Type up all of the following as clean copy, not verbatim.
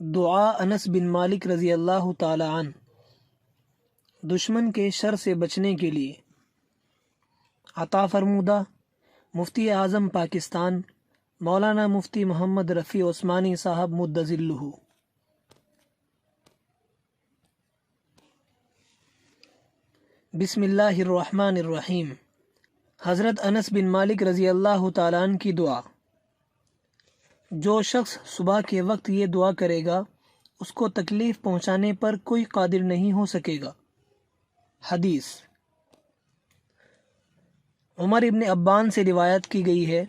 دعا انس بن مالک رضی اللہ تعالی عنہ۔ دشمن کے شر سے بچنے کے لیے عطا فرمودہ مفتی اعظم پاکستان مولانا مفتی محمد رفیع عثمانی صاحب مد ظلہ۔ بسم اللہ الرحمن الرحیم۔ حضرت انس بن مالک رضی اللہ تعالیٰ عنہ کی دعا۔ جو شخص صبح کے وقت یہ دعا کرے گا اس کو تکلیف پہنچانے پر کوئی قادر نہیں ہو سکے گا۔ حدیث عمر ابن ابان سے روایت کی گئی ہے،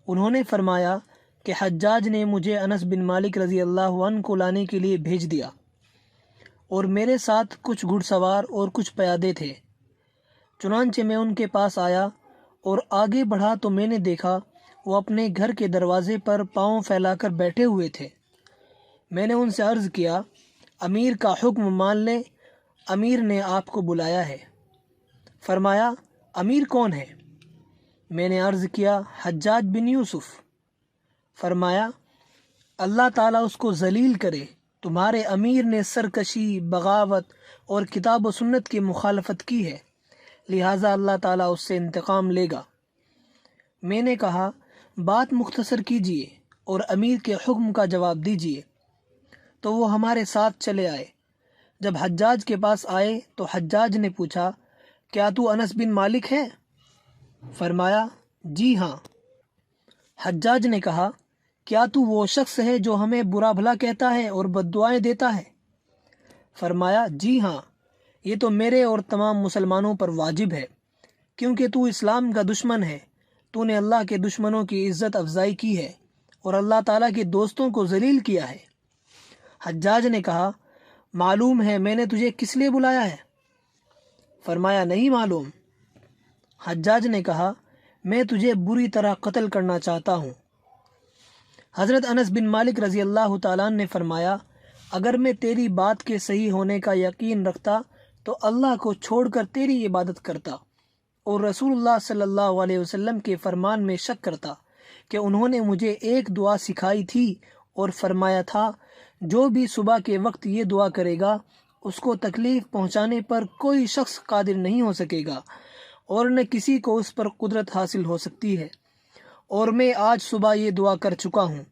انہوں نے فرمایا کہ حجاج نے مجھے انس بن مالک رضی اللہ عنہ کو لانے کے لیے بھیج دیا، اور میرے ساتھ کچھ گھڑ سوار اور کچھ پیادے تھے۔ چنانچہ میں ان کے پاس آیا اور آگے بڑھا تو میں نے دیکھا وہ اپنے گھر کے دروازے پر پاؤں پھیلا کر بیٹھے ہوئے تھے۔ میں نے ان سے عرض کیا، امیر کا حکم مان لیں، امیر نے آپ کو بلایا ہے۔ فرمایا، امیر کون ہے؟ میں نے عرض کیا، حجاج بن یوسف۔ فرمایا، اللہ تعالیٰ اس کو ذلیل کرے، تمہارے امیر نے سرکشی، بغاوت اور کتاب و سنت کی مخالفت کی ہے، لہٰذا اللہ تعالیٰ اس سے انتقام لے گا۔ میں نے کہا، بات مختصر کیجیے اور امیر کے حکم کا جواب دیجیے۔ تو وہ ہمارے ساتھ چلے آئے۔ جب حجاج کے پاس آئے تو حجاج نے پوچھا، کیا تو انس بن مالک ہے؟ فرمایا، جی ہاں۔ حجاج نے کہا، کیا تو وہ شخص ہے جو ہمیں برا بھلا کہتا ہے اور بد دعائیں دیتا ہے؟ فرمایا، جی ہاں، یہ تو میرے اور تمام مسلمانوں پر واجب ہے، کیونکہ تو اسلام کا دشمن ہے، تو نے اللہ کے دشمنوں کی عزت افزائی کی ہے اور اللہ تعالیٰ کے دوستوں کو ذلیل کیا ہے۔ حجاج نے کہا، معلوم ہے میں نے تجھے کس لیے بلایا ہے؟ فرمایا، نہیں معلوم۔ حجاج نے کہا، میں تجھے بری طرح قتل کرنا چاہتا ہوں۔ حضرت انس بن مالک رضی اللہ تعالیٰ عنہ نے فرمایا، اگر میں تیری بات کے صحیح ہونے کا یقین رکھتا تو اللہ کو چھوڑ کر تیری عبادت کرتا، اور رسول اللہ صلی اللہ علیہ وسلم کے فرمان میں شک کرتا کہ انہوں نے مجھے ایک دعا سکھائی تھی اور فرمایا تھا، جو بھی صبح کے وقت یہ دعا کرے گا اس کو تکلیف پہنچانے پر کوئی شخص قادر نہیں ہو سکے گا، اور نہ کسی کو اس پر قدرت حاصل ہو سکتی ہے، اور میں آج صبح یہ دعا کر چکا ہوں۔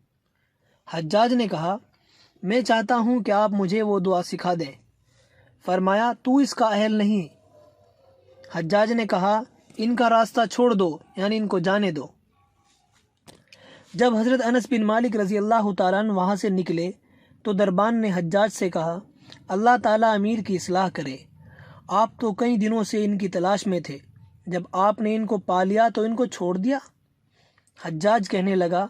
حجاج نے کہا، میں چاہتا ہوں کہ آپ مجھے وہ دعا سکھا دیں۔ فرمایا، تو اس کا اہل نہیں۔ حجاج نے کہا، ان کا راستہ چھوڑ دو، یعنی ان کو جانے دو۔ جب حضرت انس بن مالک رضی اللہ تعالیٰ عنہ وہاں سے نکلے تو دربان نے حجاج سے کہا، اللہ تعالیٰ امیر کی اصلاح کرے، آپ تو کئی دنوں سے ان کی تلاش میں تھے، جب آپ نے ان کو پا لیا تو ان کو چھوڑ دیا؟ حجاج کہنے لگا،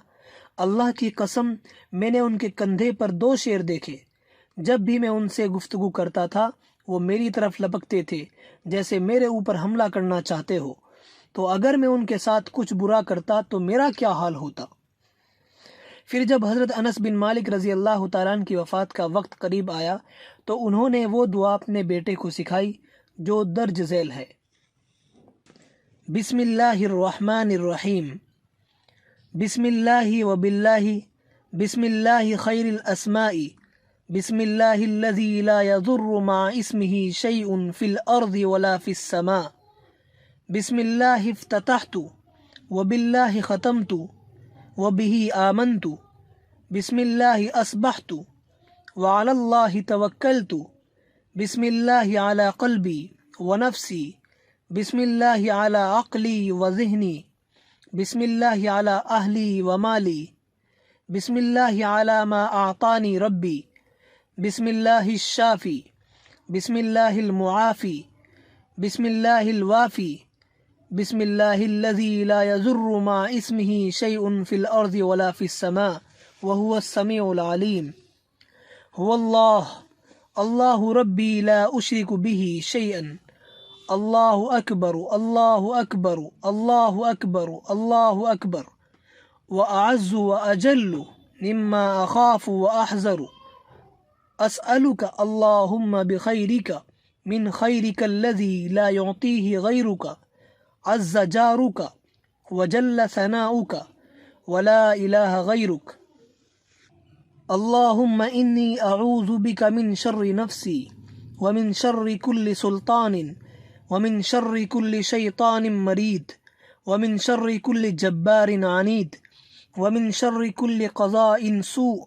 اللہ کی قسم، میں نے ان کے کندھے پر 2 شیر دیکھے، جب بھی میں ان سے گفتگو کرتا تھا وہ میری طرف لپکتے تھے جیسے میرے اوپر حملہ کرنا چاہتے ہو، تو اگر میں ان کے ساتھ کچھ برا کرتا تو میرا کیا حال ہوتا؟ پھر جب حضرت انس بن مالک رضی اللہ تعالیٰ عنہ کی وفات کا وقت قریب آیا تو انہوں نے وہ دعا اپنے بیٹے کو سکھائی جو درج ذیل ہے۔ بسم اللہ الرحمن الرحیم۔ بسم اللہ و باللہ، بسم اللہ خیر الاسماء، بسم اللہ الذی لا یضر مع اسمہ شیء فی الارض ولا فی السماء، بسم اللہ افتتحت و باللہ ختمت و بہ آمنت، بسم اللہ اصبحت وعلی اللہ توکلت، بسم اللہ علی قلبی و نفسی، بسم اللہ علی عقلی و ذہنی، بسم اللہ علی اہلی و مالی، بسم اللہ علی ما اعطانی ربی، بسم اللہ الشافی، بسم اللہ المعافی، بسم اللہ الوافی، بسم اللہ الذی لا یضر مع اسمہ شیء فی الارض ولا فی السماء وهو السمیع العلیم۔ هو اللہ، اللہ ربی لا اشرک به شیئا، اللہ اکبر، اللہ اکبر، اللہ اکبر، اللہ اکبر، واعز واجل مما اخاف واحذر، اسألک اللہم بخیرک من خیرک الذی لا یعطیہ غیرک، عز جارک وجل ثناؤک ولا الہ غیرک۔ اللہم انی اعوذ بک من شر نفسی ومن شر کل سلطان ومن شر کل شیطان مرید ومن شر کل جبار عنید ومن شر کل قضاء سوء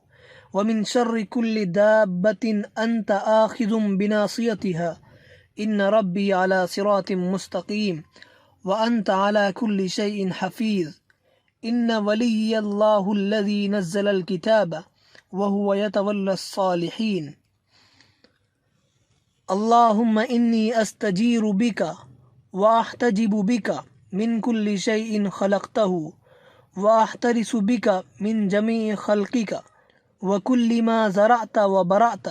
ومن شر کل دابت انت آخذ بناصیتها ان ربی علی صراط مستقیم وانت علی کل شیء حفیظ ان ولی اللہ الذی نزل الکتاب وهو يتولى الصالحین اللہم انی استجیر بک واحتجب بک من کل شیء خلقته واحترس بک من جمیع خلقک وكل ما زرعت وبرعت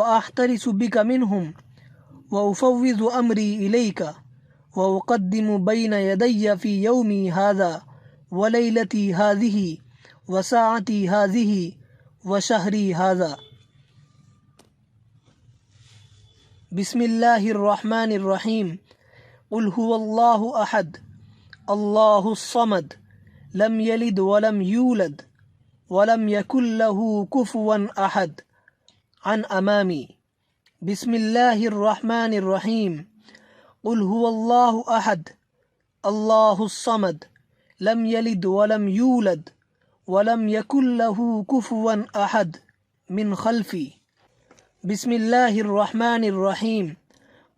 واحترس بک منهم وافوض امری الیک واقدم بین یدی فی یومی هذا ولیلتی هذه وساعتی هذه وشہری هذا بسم اللہ الرحمن الرحیم قل هو اللہ احد اللہ الصمد لم یلد ولم یولد ولم یکن له کفوا احد عن امامی بسم اللہ الرحمن الرحیم قل هو اللہ احد اللہ الصمد لم یلد ولم یولد ولم یکن له کفوا احد من خلفی بسم اللہ الرحمن الرحیم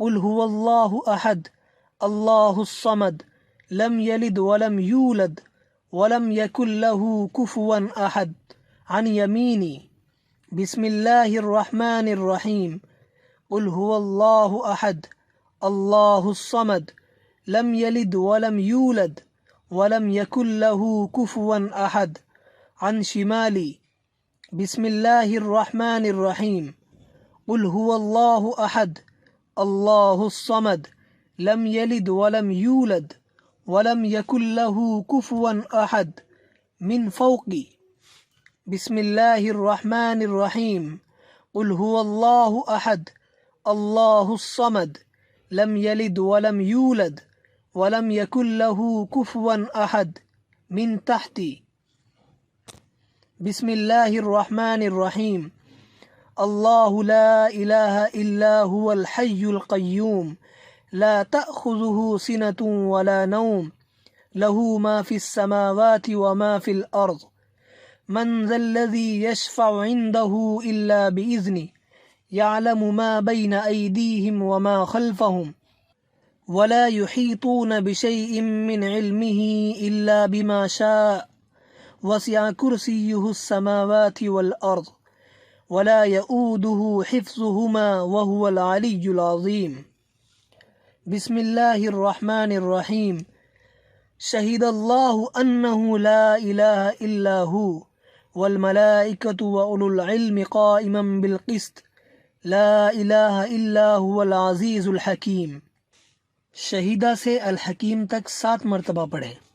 قل هو اللہ احد اللہ الصمد لم یلد ولم یولد ولم یکن له کفوا احد عن یمینی بسم اللہ الرحمن الرحیم قل هو اللہ احد اللہ الصمد لم یلد ولم یولد ولم یکن له کفوا احد عن شمالی بسم اللہ الرحمن الرحیم قل هو اللہ احد اللہ الصمد لم یلد ولم یولد ولم یکن له کفوا احد من فوقی بسم اللہ الرحمن الرحیم قل هو اللہ احد اللہ الصمد لم یلد ولم یولد ولم یکن له کفوا احد من تحتی بسم اللہ الرحمن الرحیم اللہ لا الہ الا هو الحی القیوم لا تأخذه سنة ولا نوم له ما في السماوات وما في الأرض من ذا الذي يشفع عنده إلا بإذنه يعلم ما بين أيديهم وما خلفهم ولا يحيطون بشيء من علمه إلا بما شاء وسع كرسيه السماوات والأرض ولا يؤوده حفظهما وهو العلي العظيم بسم الله الرحمن الرحيم شهد الله أنه لا إله إلا هو والملائكة وأولو العلم قائما بالقسط لا إله إلا هو العزيز الحكيم شہیدہ سے الحکیم تک 7 مرتبہ پڑھیں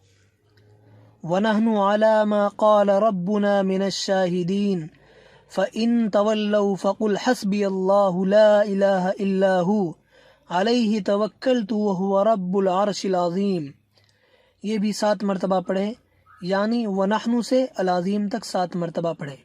وَنَحْنُ عَلَى مَا قَالَ رَبُّنَا مِنَ الشَّاهِدِينَ فَإِن تَوَلَّوْا فَقُلْ حَسْبِيَ اللَّهُ لَا إِلَهَ إِلَّا هُوَ عَلَيْهِ تَوَكَّلْتُ وَهُوَ رَبُّ الْعَرْشِ الْعَظِيمِ یہ بھی 7 مرتبہ پڑھیں، یعنی وَنَحْنُ سے العظیم تک 7 مرتبہ پڑھیں۔